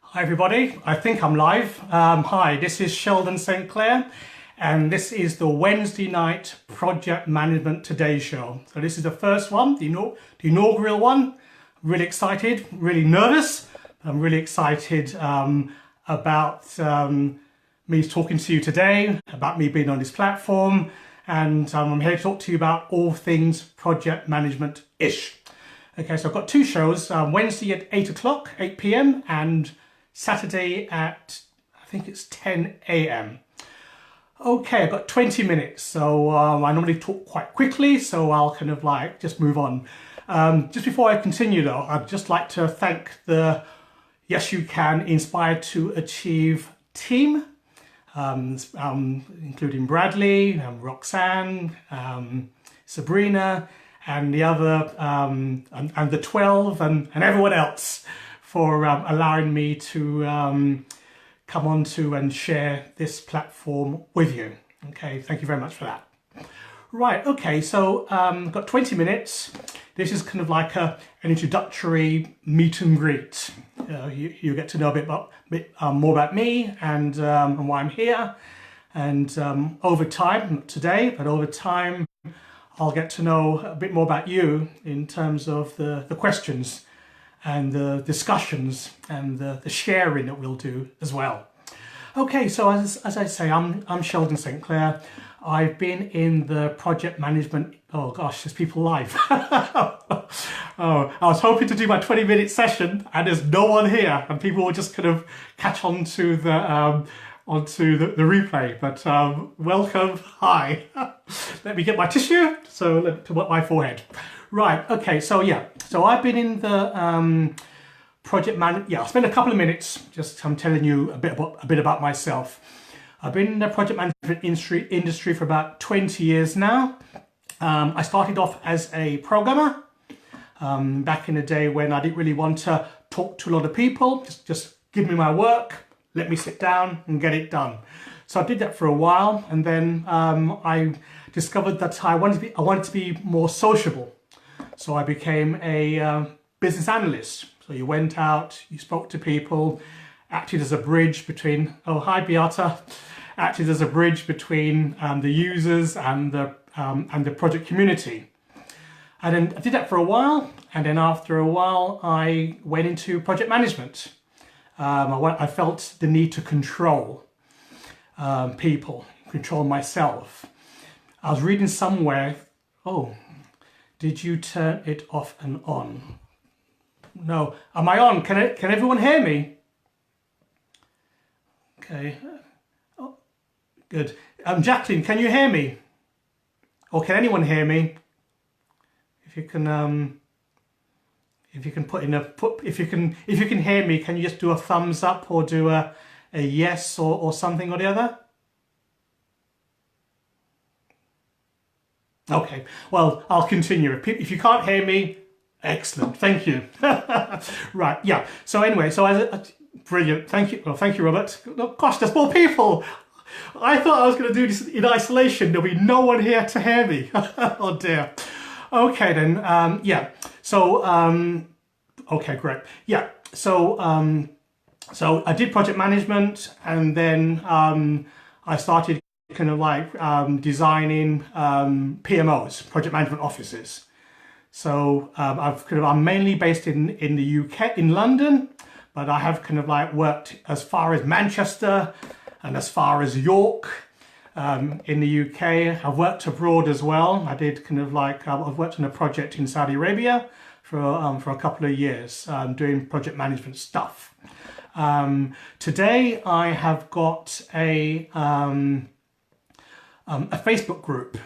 Hi everybody, I think I'm live. Hi, this is Sheldon St. Clair and this is the Wednesday night Project Management Today show. So this is the first one, the inaugural one. I'm really excited, really nervous. I'm really excited about me talking to you today, about me being on this platform, and I'm here to talk to you about all things project management-ish. Okay, so I've got two shows, Wednesday at 8 o'clock, 8 p.m. and Saturday at, I think it's 10 a.m. Okay, I've got 20 minutes, so I normally talk quite quickly, so I'll kind of like just move on. Just before I continue though, I'd just like to thank the Yes You Can Inspire to Achieve team, including Bradley, Roxanne, Sabrina, and the other, and the 12 and everyone else for allowing me to come on to and share this platform with you. Okay, thank you very much for that. Right, okay, so got 20 minutes. This is kind of like an introductory meet and greet. You get to know a bit more about me and why I'm here. And over time, not today, but over time, I'll get to know a bit more about you in terms of the questions and the discussions and the sharing that we'll do as well. Okay, so as I say, I'm Sheldon St. Clair. I've been in the project management, oh gosh, there's people live. Oh, I was hoping to do my 20-minute session and there's no one here and people will just kind of catch on to the replay, but welcome, hi. Let me get my tissue, to wet my forehead. Right, okay, so yeah, so I've been in the I'll spend a couple of minutes just telling you a bit about myself. I've been in the project management industry for about 20 years now. I started off as a programmer back in the day when I didn't really want to talk to a lot of people, just give me my work, let me sit down and get it done. So I did that for a while, and then I discovered that I wanted to be more sociable. So I became a business analyst. So you went out, you spoke to people, acted as a bridge between, oh hi Beata, acted as a bridge between the users and the project community. And then I did that for a while, and then after a while I went into project management. I felt the need to control people, control myself. I was reading somewhere, oh, did you turn it off and on? No, am I on? Can everyone hear me? Okay, oh, good. Jacqueline, can you hear me? Or can anyone hear me? If you can if you can hear me, can you just do a thumbs up or do a yes or something or the other? Okay, well, I'll continue. If you can't hear me, excellent, thank you. Right, yeah, so anyway, brilliant, thank you. Well, thank you, Robert. Oh, gosh, there's more people. I thought I was going to do this in isolation. There'll be no one here to hear me. Oh dear. Okay then, yeah, so, okay, great. Yeah, so, so I did project management, and then I started kind of like designing PMOs, project management offices. So I'm mainly based in the UK, in London, but I have kind of like worked as far as Manchester and as far as York in the UK. I've worked abroad as well. I did kind of like, I've worked on a project in Saudi Arabia for a couple of years doing project management stuff. Today I have got a Facebook group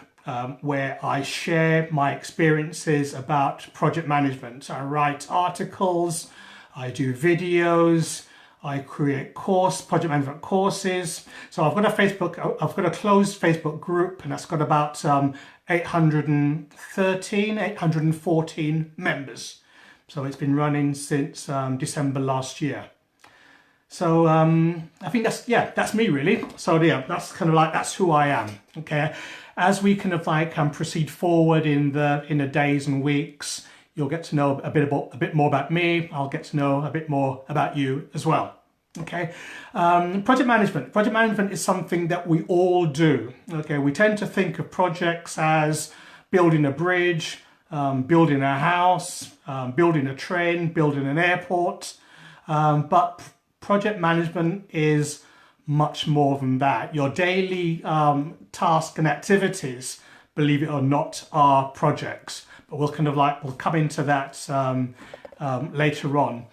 where I share my experiences about project management. I write articles, I do videos, I create project management courses. So I've got a closed Facebook group, and that's got about 814 members. So it's been running since December last year. So I think that's me really. So yeah, that's kind of like, that's who I am. Okay, as we kind of like proceed forward in the days and weeks, you'll get to know a bit more about me. I'll get to know a bit more about you as well. Okay, project management. Project management is something that we all do. Okay, we tend to think of projects as building a bridge, building a house, building a train, building an airport. But project management is much more than that. Your daily tasks and activities, believe it or not, are projects. But we'll come into that later on.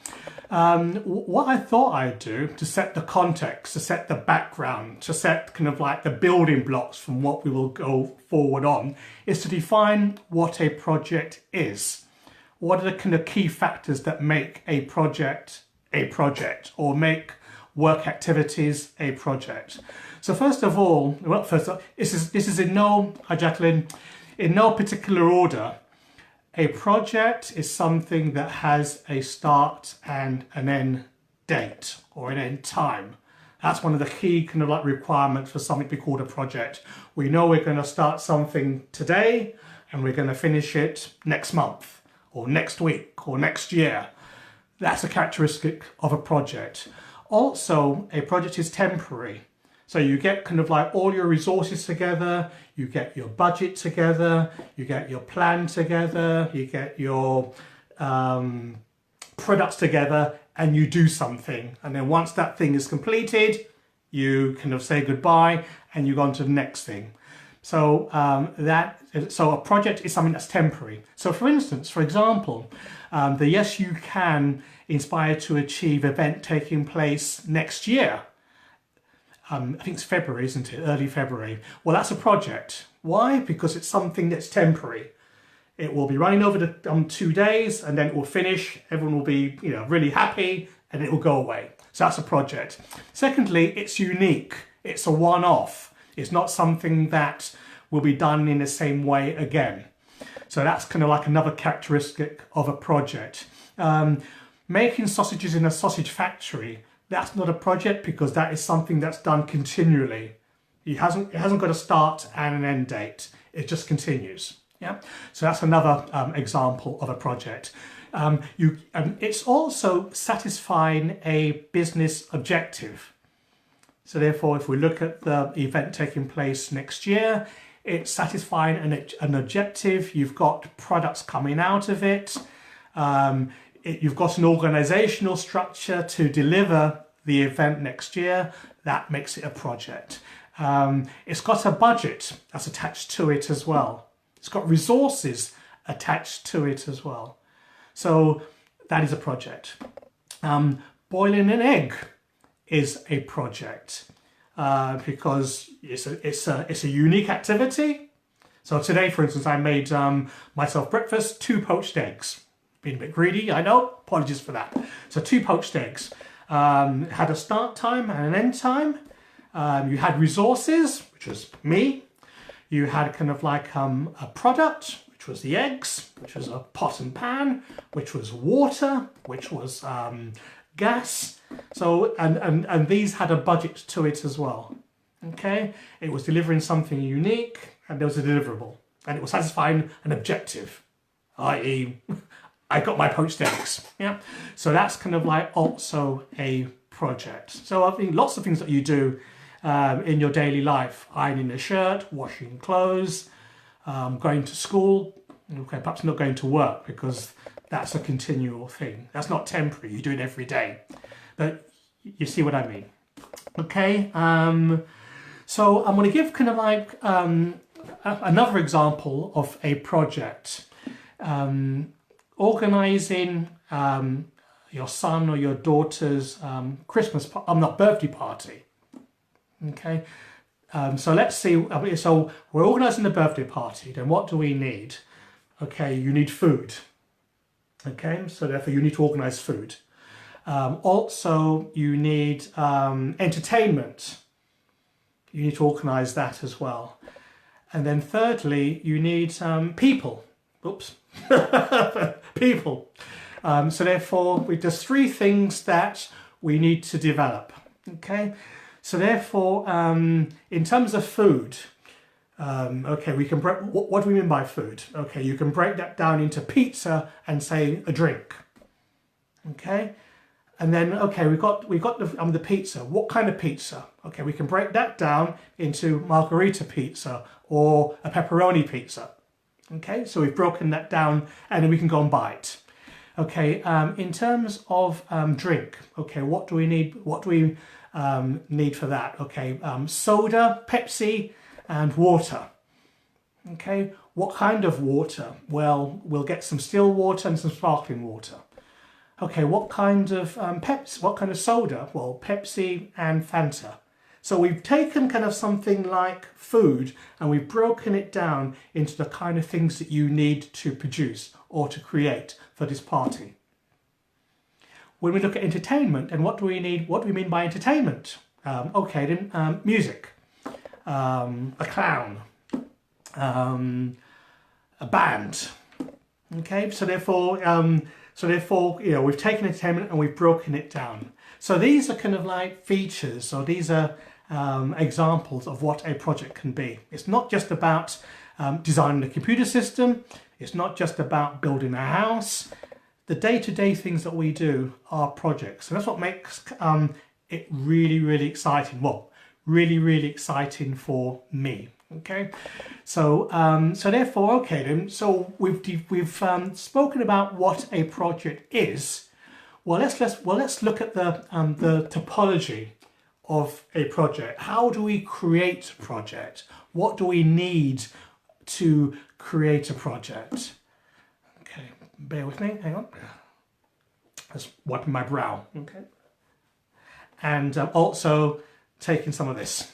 What I thought I'd do to set the context, to set the background, to set the building blocks from what we will go forward on, is to define what a project is. What are the key factors that make a project or make work activities a project? So first of all, this is in no, Jacqueline, in no particular order. A project is something that has a start and an end date or an end time. That's one of the key requirements for something to be called a project. We know we're going to start something today and we're going to finish it next month or next week or next year. That's a characteristic of a project. Also, a project is temporary. So you get all your resources together, you get your budget together, you get your plan together, you get your products together, and you do something. And then once that thing is completed, you say goodbye and you go on to the next thing. So so a project is something that's temporary. So for example, the Yes You Can Inspire to Achieve event taking place next year. I think it's February, isn't it? Early February. Well, that's a project. Why? Because it's something that's temporary. It will be running over 2 days and then it will finish. Everyone will be, really happy and it will go away. So that's a project. Secondly, it's unique. It's a one-off. It's not something that will be done in the same way again. So that's another characteristic of a project. Making sausages in a sausage factory, that's not a project because that is something that's done continually. It hasn't got a start and an end date. It just continues. Yeah. So that's another example of a project. It's also satisfying a business objective. So therefore, if we look at the event taking place next year, it's satisfying an objective. You've got products coming out of it. You've got an organizational structure to deliver the event next year. That makes it a project. It's got a budget that's attached to it as well. It's got resources attached to it as well. So that is a project. Boiling an egg is a project because it's a unique activity. So today, for instance, I made myself breakfast, 2 poached eggs. Being a bit greedy, I know, apologies for that. So 2 poached eggs. Had a start time and an end time. You had resources, which was me. You had a product, which was the eggs, which was a pot and pan, which was water, which was gas. So, and these had a budget to it as well. Okay, it was delivering something unique and there was a deliverable and it was satisfying an objective, i.e. I got my poached eggs. Yeah, so that's also a project. So I think lots of things that you do in your daily life: ironing a shirt, washing clothes, going to school. Okay, perhaps not going to work because that's a continual thing. That's not temporary. You do it every day. But you see what I mean. Okay. So I'm going to give another example of a project. Organising your son or your daughter's birthday party. Okay, so let's see. So we're organising the birthday party. Then what do we need? Okay, you need food. Okay, so therefore you need to organise food. Also, you need entertainment. You need to organise that as well. And then thirdly, you need people. Oops. People. So therefore, there's 3 things that we need to develop. Okay. So therefore, in terms of food, okay, we can break. What do we mean by food? Okay, you can break that down into pizza and say a drink. Okay. And then, okay, we've got the pizza. What kind of pizza? Okay, we can break that down into margherita pizza or a pepperoni pizza. Okay, so we've broken that down, and then we can go and buy it. Okay, in terms of drink, okay, what do we need? What do we need for that? Okay, soda, Pepsi, and water. Okay, what kind of water? Well, we'll get some still water and some sparkling water. Okay, what kind of Pepsi? What kind of soda? Well, Pepsi and Fanta. So we've taken kind of something like food and we've broken it down into the kind of things that you need to produce or to create for this party. When we look at entertainment, and what do we need? What do we mean by entertainment? Okay, then music, a clown, a band. Okay, so therefore, you know, we've taken entertainment and we've broken it down. So these are kind of like features, or these are examples of what a project can be. It's not just about designing a computer system. It's not just about building a house. The day-to-day things that we do are projects. And that's what makes it really, really exciting. Well, really, really exciting for me. Okay, so therefore, okay then. So we've spoken about what a project is. Well, let's look at the topology of a project. How do we create a project? What do we need to create a project? Okay, bear with me. Hang on. Just wiping my brow. Okay, and also taking some of this.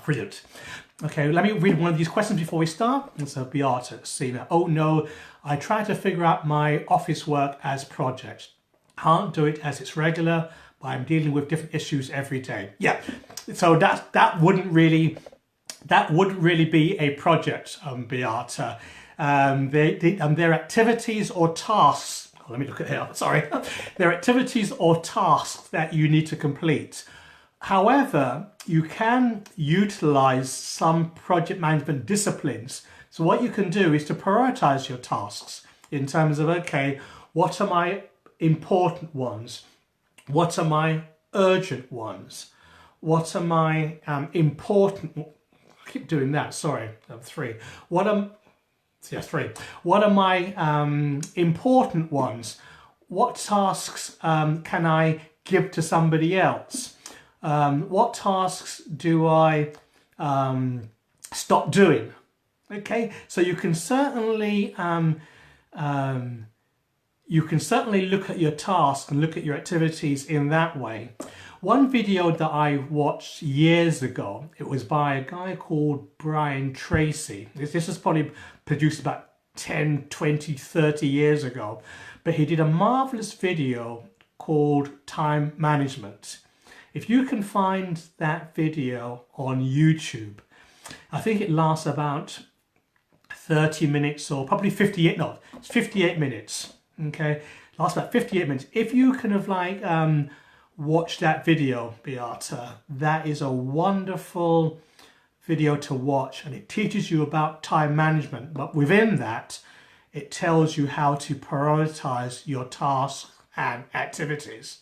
Brilliant. Okay, let me read one of these questions before we start. And so Beata, Sina. Oh no, I try to figure out my office work as project. Can't do it as it's regular, but I'm dealing with different issues every day. Yeah, so that wouldn't really be a project, Beata. Their activities or tasks. Oh, let me look at here. Sorry, they're activities or tasks that you need to complete. However, you can utilize some project management disciplines. So what you can do is to prioritize your tasks in terms of, okay, what are my important ones? What are my urgent ones? What are my important, I keep doing that, sorry, three. What are my important ones? What tasks can I give to somebody else? What tasks do I stop doing? Okay, so you can certainly look at your tasks and look at your activities in that way. One video that I watched years ago, it was by a guy called Brian Tracy. This was probably produced about 10, 20, 30 years ago, but he did a marvelous video called Time Management. If you can find that video on YouTube, I think it lasts about 30 minutes or probably 58, no, it's 58 minutes, okay? It lasts about 58 minutes. If you kind of like watch that video, Beata, that is a wonderful video to watch, and it teaches you about time management, but within that, it tells you how to prioritize your tasks and activities.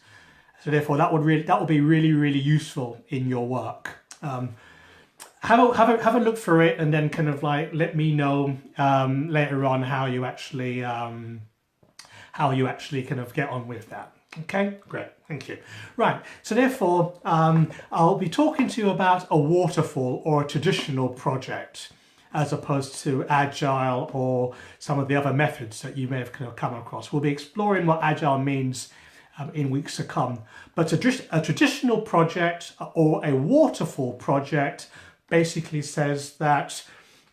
So therefore, that would be really, really useful in your work. Have a look through it, and then kind of like let me know later on how you actually kind of get on with that. Okay, great, thank you. Right, so therefore, I'll be talking to you about a waterfall or a traditional project, as opposed to agile or some of the other methods that you may have kind of come across. We'll be exploring what agile means in weeks to come. But a traditional project or a waterfall project basically says that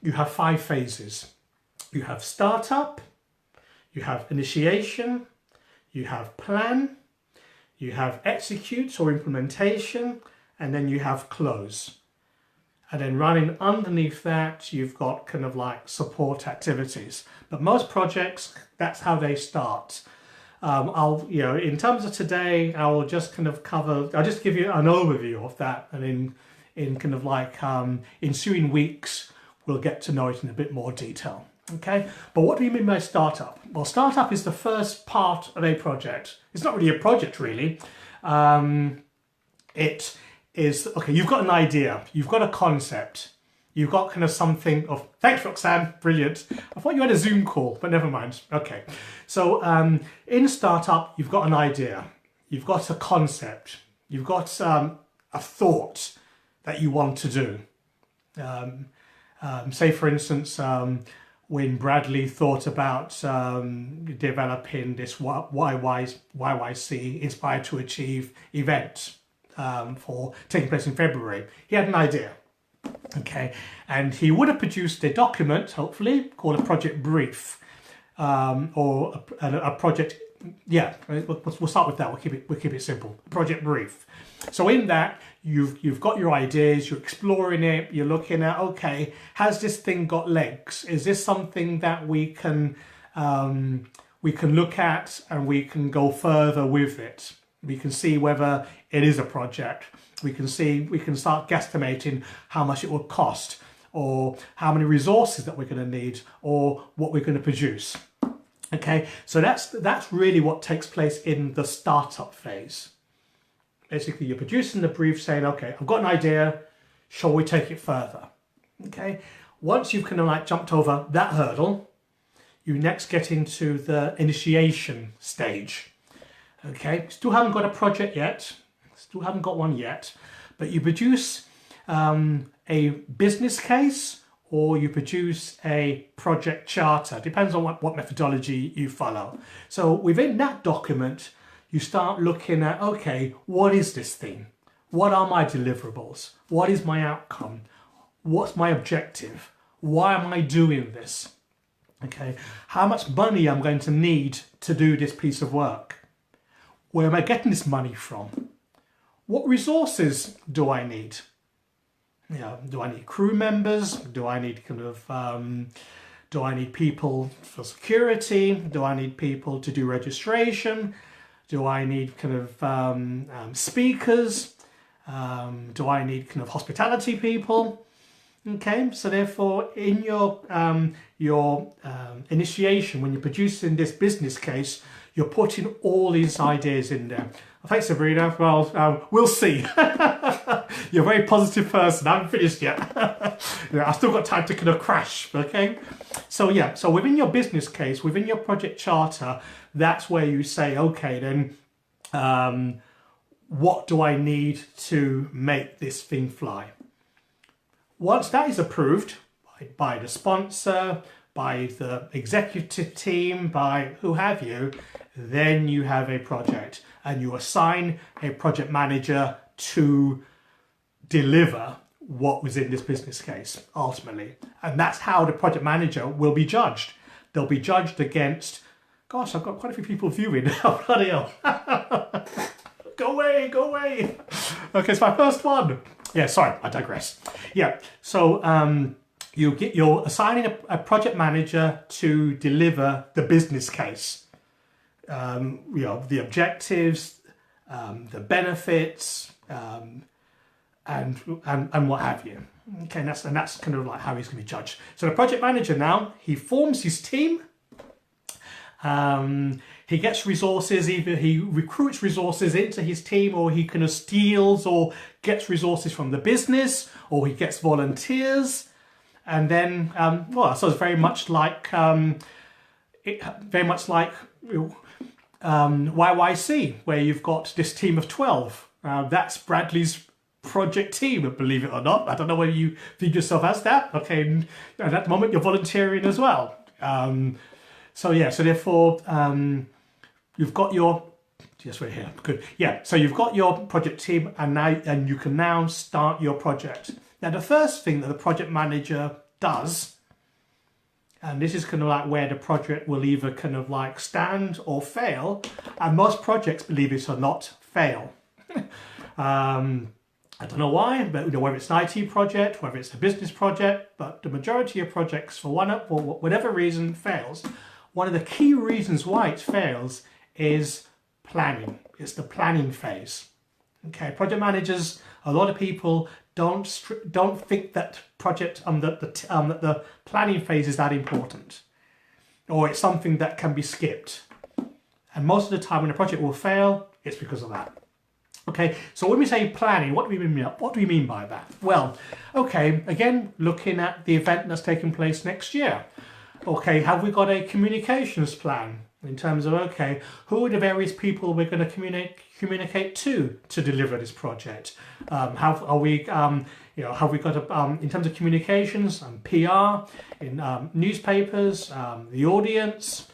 you have 5 phases. You have startup, you have initiation, you have plan, you have execute or implementation, and then you have close. And then running underneath that, you've got kind of like support activities. But most projects, that's how they start. In terms of today, I will just kind of I'll just give you an overview of that, and in kind of like ensuing weeks, we'll get to know it in a bit more detail. Okay, but what do we mean by startup? Well, startup is the first part of a project. It's not really a project, really. It is, okay, you've got an idea, you've got a concept, you've got kind of something of, thanks Roxanne, brilliant. I thought you had a Zoom call, but never mind. Okay, so in startup, you've got an idea, you've got a concept, you've got a thought that you want to do. Say for instance, when Bradley thought about developing this YYC, Inspired to Achieve event for taking place in February, he had an idea, okay, and he would have produced a document, hopefully, called a project brief, or a project, yeah, we'll start with that, we'll keep it simple, project brief. So in that, you've got your ideas, you're exploring it, you're looking at, okay, has this thing got legs? Is this something that we can look at and we can go further with it? We can see whether it is a project. We can start guesstimating how much it will cost, or how many resources that we're going to need, or what we're going to produce. Okay, so that's really what takes place in the startup phase. Basically, you're producing the brief saying, okay, I've got an idea, shall we take it further? Okay, once you've kind of like jumped over that hurdle, you next get into the initiation stage. Okay, still haven't got a project yet, still haven't got one yet, but you produce a business case, or you produce a project charter, depends on what methodology you follow. So within that document, you start looking at, okay, what is this thing? What are my deliverables? What is my outcome? What's my objective? Why am I doing this? Okay, how much money I'm going to need to do this piece of work? Where am I getting this money from? What resources do I need? You know, do I need crew members? Do I need do I need people for security? Do I need people to do registration? Do I need speakers? Do I need hospitality people? Okay, so therefore in your initiation, when you're producing this business case, you're putting all these ideas in there. Thanks, Sabrina. Well, we'll see. You're a very positive person. I haven't finished yet. Yeah, I've still got time to crash, okay? So yeah, so within your business case, within your project charter, that's where you say, okay, then what do I need to make this thing fly? Once that is approved by the sponsor, by the executive team, by who have you, then you have a project and you assign a project manager to deliver what was in this business case ultimately. And that's how the project manager will be judged. They'll be judged against, gosh, I've got quite a few people viewing now, bloody hell. Go away, go away. Okay, it's my first one. Yeah, sorry, I digress. Yeah, so you're assigning a project manager to deliver the business case. You know, the objectives, the benefits, and what have you. Okay, and that's kind of like how he's going to be judged. So the project manager now, he forms his team. He gets resources, either he recruits resources into his team, or he kind of steals or gets resources from the business, or he gets volunteers. And then, well, so it's very much like YYC, where you've got this team of 12. That's Bradley's project team, believe it or not. I don't know whether you think yourself as that. Okay, and at that moment you're volunteering as well. So yeah, so therefore you've got your, yes, we're here, good. Yeah, so you've got your project team, and you can now start your project. Now the first thing that the project manager does, and this is kind of like where the project will either kind of like stand or fail, and most projects, believe it or not, fail. I don't know why, but you know, whether it's an IT project, whether it's a business project, but the majority of projects, for whatever reason, fails. One of the key reasons why it fails is planning. It's the planning phase. Okay, project managers, a lot of people don't think that the planning phase is that important. or it's something that can be skipped. And most of the time when a project will fail, it's because of that. Okay, so when we say planning, what do we mean by that? Well, okay, again, looking at the event that's taking place next year. Okay, have we got a communications plan in terms of, okay, who are the various people we're going to communicate to deliver this project? Have we got in terms of communications and PR in newspapers, the audience,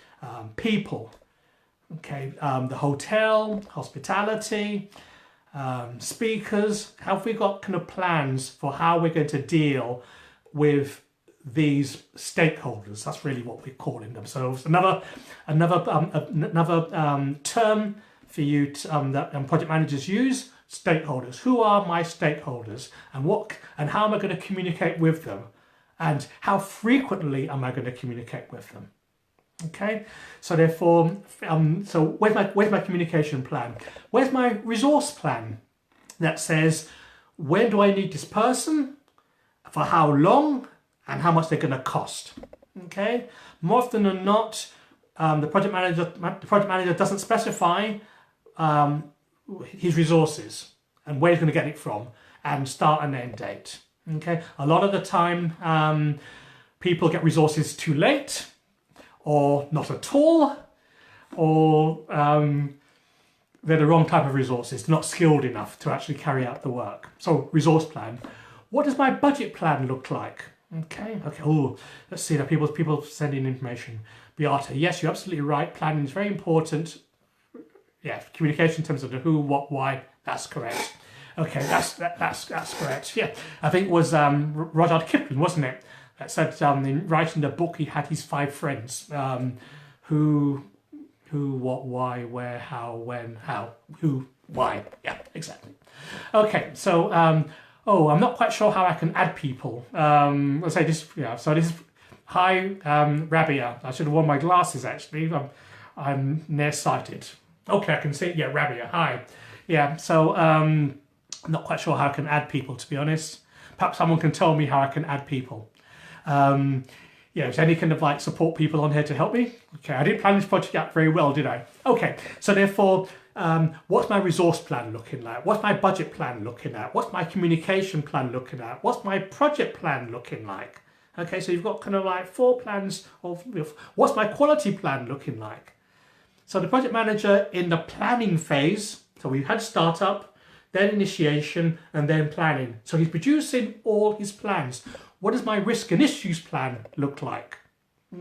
people, okay, the hotel, hospitality, speakers. Have we got kind of plans for how we're going to deal with these stakeholders? That's really what we're calling them. So it's another term for you to, that project managers use. Stakeholders. Who are my stakeholders, and how am I going to communicate with them, and how frequently am I going to communicate with them? Okay, so therefore, so where's my communication plan? Where's my resource plan that says when do I need this person, for how long, and how much they're going to cost? Okay, more often than not, the project manager doesn't specify his resources and where he's going to get it from, and start and end date. Okay, a lot of the time, people get resources too late, or not at all, or they're the wrong type of resources, not skilled enough to actually carry out the work. So resource plan. What does my budget plan look like? Okay. Oh, let's see. Now people sending information. Beata, yes, you're absolutely right. Planning is very important. Yeah, communication in terms of the who, what, why. That's correct. Okay, that's correct. Yeah, I think it was Rudyard Kipling, wasn't it? That said, in writing the book, he had his 5 friends. Who, what, why, where, how, when, how, who, why. Yeah, exactly. Okay, so, I'm not quite sure how I can add people. Let's say this, yeah, so this is, hi, Rabia. I should have worn my glasses, actually. I'm nearsighted. Okay, I can see, yeah, Rabia, hi. Yeah, so, I'm not quite sure how I can add people, to be honest. Perhaps someone can tell me how I can add people. Yeah, is any kind of like support people on here to help me? Okay, I didn't plan this project out very well, did I? Okay, so therefore, what's my resource plan looking like? What's my budget plan looking at? What's my communication plan looking at? What's my project plan looking like? Okay, so you've got kind of like 4 plans of what's my quality plan looking like? So the project manager in the planning phase, so we've had startup, then initiation, and then planning. So he's producing all his plans. What does my risk and issues plan look like?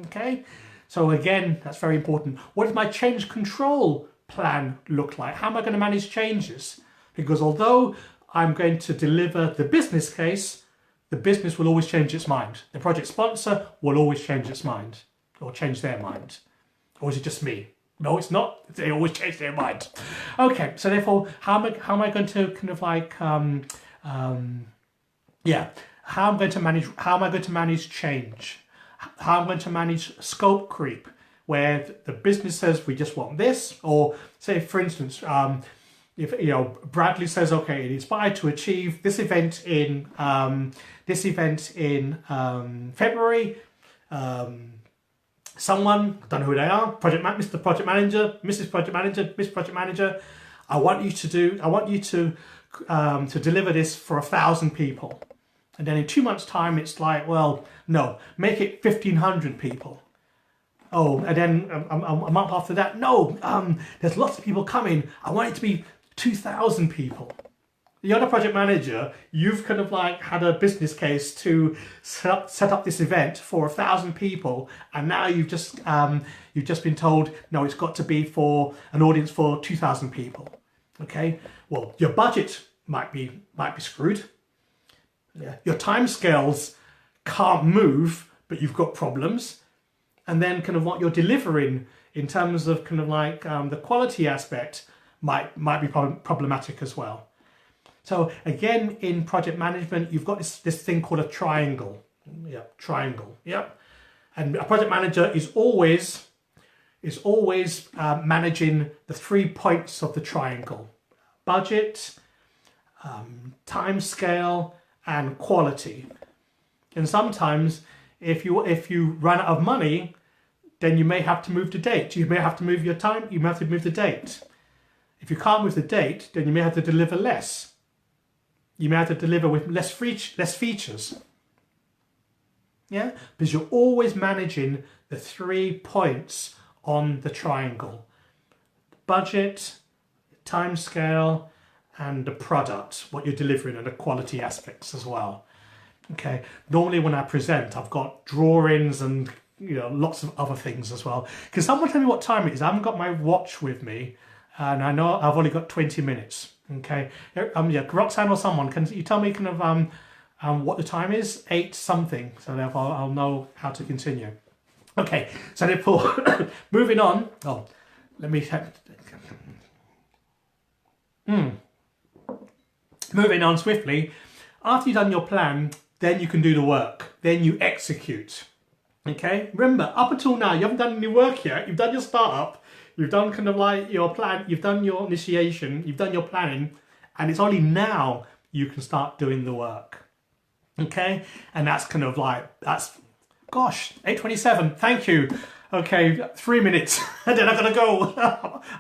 Okay, so again, that's very important. What does my change control plan look like? How am I going to manage changes? Because although I'm going to deliver the business case, the business will always change its mind. The project sponsor will always change its mind, or change their mind. Or is it just me? No, it's not. They always change their mind. Okay, so therefore, how am I going to kind of like, how am I going to manage change? How am I going to manage scope creep, where the business says we just want this, or say for instance, if Bradley says, okay, it inspired to achieve this event in February. Someone, I don't know who they are, Mr. Project Manager, Mrs. Project Manager, Miss Project Manager. I want you to deliver this for 1,000 people. And then in 2 months' time, it's like, well, no, make it 1,500 people. Oh, and then a month after that, no, there's lots of people coming. I want it to be 2,000 people. The other project manager, you've kind of like had a business case to set up this event for 1,000 people, and now you've just been told, no, it's got to be for an audience for 2,000 people. Okay, well, your budget might be screwed. Yeah. Your timescales can't move, but you've got problems. And then kind of what you're delivering in terms of kind of like the quality aspect might be problematic as well. So again, in project management, you've got this thing called a triangle. Yeah, triangle. Yep. And a project manager is always managing the 3 points of the triangle: budget, time scale, and quality. And sometimes if you run out of money, then you may have to move the date. You may have to move your time. You may have to move the date. If you can't move the date, then you may have to deliver less. You may have to deliver with less features. Yeah, because you're always managing the 3 points on the triangle: budget, time scale, and the product, what you're delivering, and the quality aspects as well. Okay, normally when I present, I've got drawings and lots of other things as well. Can someone tell me what time it is? I haven't got my watch with me, and I know I've only got 20 minutes. Okay, yeah, Roxanne or someone, can you tell me kind of what the time is? 8 something, so therefore I'll know how to continue. Okay, so therefore, moving on. Oh, let me. Moving on swiftly. After you've done your plan, then you can do the work. Then you execute. Okay. Remember, up until now, you haven't done any work yet. You've done your startup. You've done kind of like your plan. You've done your initiation. You've done your planning, and it's only now you can start doing the work. Okay. And that's kind of like gosh, 8:27. Thank you. Okay, 3 minutes, and then I'm gonna go.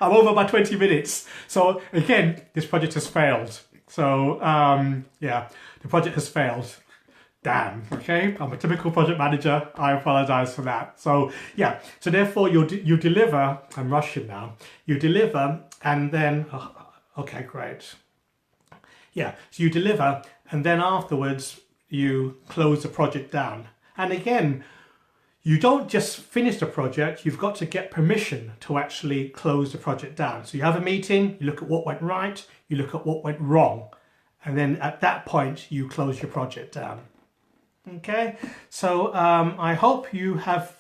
I'm over by 20 minutes. So again, this project has failed. So yeah, the project has failed. Damn. Okay, I'm a typical project manager. I apologize for that. So yeah, so therefore you deliver. I'm rushing now. You deliver, and then okay, great. Yeah, so you deliver, and then afterwards you close the project down. And again, you don't just finish the project, you've got to get permission to actually close the project down. So you have a meeting, you look at what went right, you look at what went wrong, and then at that point, you close your project down. Okay, so I hope you have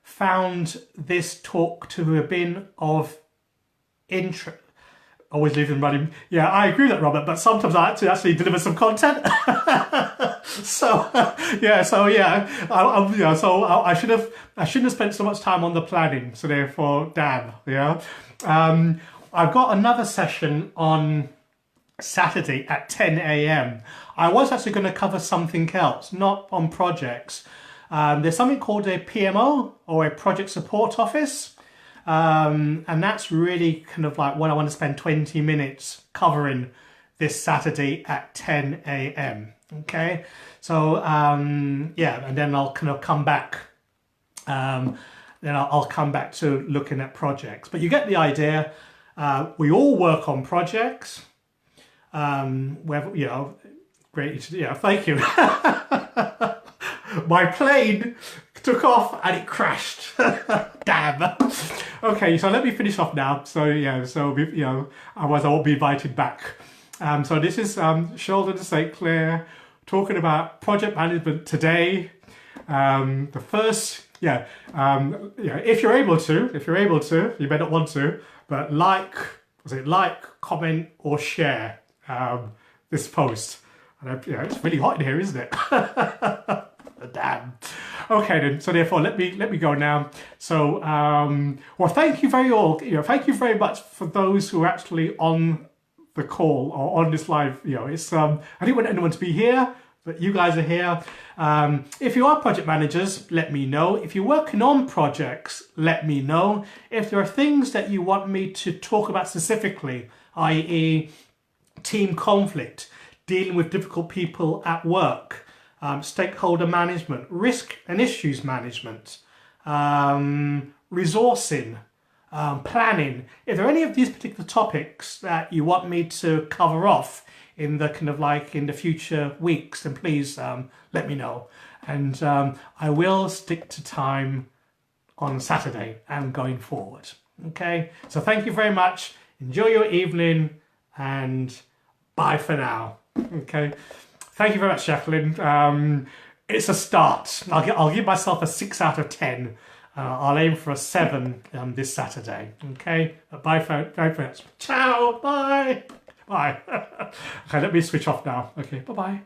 found this talk to have been of interest. Always leave them running. Yeah, I agree with that, Robert, but sometimes I have to actually deliver some content. So I shouldn't have spent so much time on the planning. So therefore, damn, yeah. I've got another session on Saturday at 10 a.m. I was actually going to cover something else, not on projects. There's something called a PMO, or a project support office. And that's really kind of like what I want to spend 20 minutes covering this Saturday at 10 a.m. Okay, so yeah, and then I'll kind of come back. Then I'll come back to looking at projects. But you get the idea. We all work on projects. Where great. Yeah, thank you. My plane took off and it crashed. Damn. Okay, so let me finish off now. So yeah, otherwise I won't be invited back. So this is Sheldon to St. Clair talking about project management today. The first, if you're able to, you may not want to, but like, comment, or share this post. And it's really hot in here, isn't it? Damn. Okay then. So therefore, let me go now. So well, thank you very much for those who are actually on the call or on this live. It's I didn't want anyone to be here, but you guys are here. If you are project managers, let me know. If you're working on projects, let me know. If there are things that you want me to talk about specifically, i.e. team conflict, dealing with difficult people at work, stakeholder management, risk and issues management, resourcing, planning. If there are any of these particular topics that you want me to cover off in the in the future weeks, then please let me know. And I will stick to time on Saturday and going forward. Okay, so thank you very much. Enjoy your evening and bye for now. Okay. Thank you very much, Jacqueline. It's a start. I'll give myself a 6 out of 10. I'll aim for a 7 this Saturday. Okay. Bye for now. Ciao. Bye. Bye. Okay, let me switch off now. Okay. Bye-bye.